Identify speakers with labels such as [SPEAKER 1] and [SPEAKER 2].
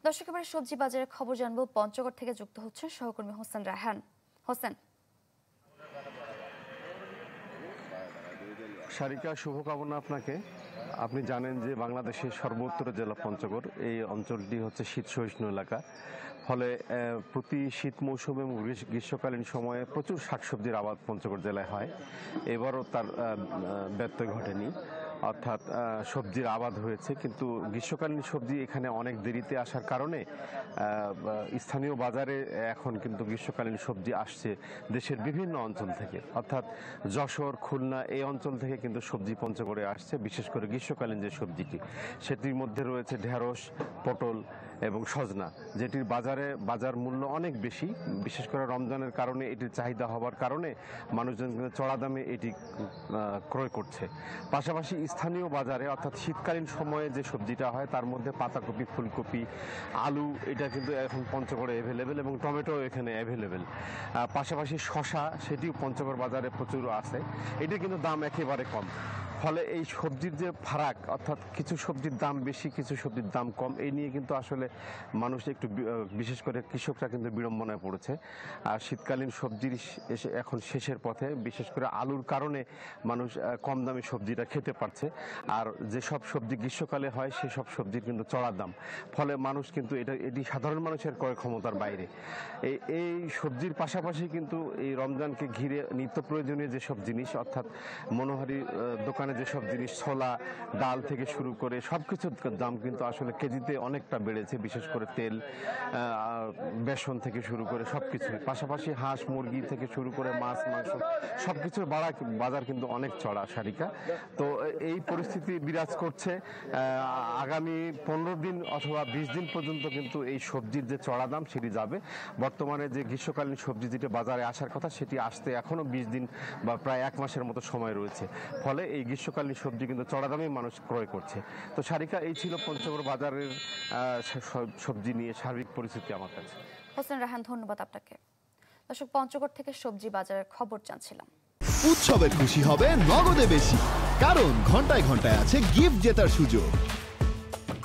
[SPEAKER 1] দর্শক এবারে সবজি বাজারের খবর জানবো। পঞ্চগড় থেকে যুক্ত হচ্ছেন সহকর্মী হোসেন রায়হান। হোসেন।
[SPEAKER 2] সারিকা, শুভকামনা আপনাকে। আপনি জানেন যে বাংলাদেশের সর্বোত্তর জেলা পঞ্চগড়, এই অঞ্চলটি হচ্ছে শীত সহিষ্ণু এলাকা। ফলে প্রতি শীত মৌসুমে এবং গ্রীষ্মকালীন সময়ে প্রচুর শাকসবজির আবাদ পঞ্চগড় জেলায় হয়। এবারও তার ব্যত্যয় ঘটেনি, অর্থাৎ সবজির আবাদ হয়েছে, কিন্তু গ্রীষ্মকালীন সবজি এখানে অনেক দেরিতে আসার কারণে স্থানীয় বাজারে এখন কিন্তু গ্রীষ্মকালীন সবজি আসছে দেশের বিভিন্ন অঞ্চল থেকে, অর্থাৎ যশোর, খুলনা এই অঞ্চল থেকে কিন্তু সবজি পঞ্চগড়ে আসছে। বিশেষ করে গ্রীষ্মকালীন যে সবজিটি, সেটির মধ্যে রয়েছে ঢেঁড়স, পটল এবং সজনা, যেটির বাজার মূল্য অনেক বেশি। বিশেষ করে রমজানের কারণে এটির চাহিদা হওয়ার কারণে মানুষজন চড়া দামে এটি ক্রয় করছে। পাশাপাশি স্থানীয় বাজারে অর্থাৎ শীতকালীন সময়ে যে সবজিটা হয় তার মধ্যে পাতাকপি, ফুলকপি, আলু এটা কিন্তু এখন পঞ্চগড়ে অ্যাভেলেবেল এবং টমেটো এখানে অ্যাভেলেবেল। পাশাপাশি শশা, সেটিও পঞ্চগড় বাজারে প্রচুর আছে। এটি কিন্তু দাম একেবারে কম। ফলে এই সবজির যে ফারাক, অর্থাৎ কিছু সবজির দাম বেশি, কিছু সবজির দাম কম, এই নিয়ে কিন্তু আসলে মানুষ একটু, বিশেষ করে কৃষকরা কিন্তু বিড়ম্বনায় পড়েছে। আর শীতকালীন সবজির এখন শেষের পথে, বিশেষ করে আলুর কারণে মানুষ কম দামি সবজিটা খেতে পারছে। আর যেসব সবজি গ্রীষ্মকালে হয় সেসব সবজির কিন্তু চড়া দাম। ফলে মানুষ কিন্তু এটি সাধারণ মানুষের ক্রয় ক্ষমতার বাইরে। এই সবজির পাশাপাশি কিন্তু এই রমজানকে ঘিরে নিত্য প্রয়োজনীয় যেসব জিনিস, অর্থাৎ মনোহারি দোকানে যেসব জিনিস, ছোলা, ডাল থেকে শুরু করে সব কিছুর দাম কিন্তু আসলে কেজিতে অনেকটা বেড়েছে। বিশেষ করে তেল, বেসন থেকে শুরু করে সব কিছু, পাশাপাশি হাঁস, মুরগি থেকে শুরু করে মাছ, মাংস সব কিছুর বাজার কিন্তু অনেক চড়া, সারিকা। তো এই পরিস্থিতি বিরাজ করছে। আগামী 15 দিন অথবা 20 দিন পর্যন্ত কিন্তু এই সবজির যে চড়া দাম সেটি যাবে। বর্তমানে যে গ্রীষ্মকালীন সবজি যেটি বাজারে আসার কথা, সেটি আসতে এখনো 20 দিন বা প্রায় 1 মাসের মতো সময় রয়েছে। ফলে এই গ্রীষ্মকালীন সবজি কিন্তু চড়া দামে মানুষ ক্রয় করছে। তো সারিকা, এই ছিল পঞ্চগড় বাজারের সবজি নিয়ে সার্বিক পরিস্থিতি আমার কাছে।
[SPEAKER 1] হোসেন রায়হান, ধন্যবাদ আপনাকে। দর্শক, পঞ্চগড় থেকে সবজি বাজারের খবর জানছিলাম।
[SPEAKER 3] উৎসবে খুশি হবে নগদে বেশি, কারণ ঘন্টায় ঘন্টায় আছে গিফট জেতার সুযোগ।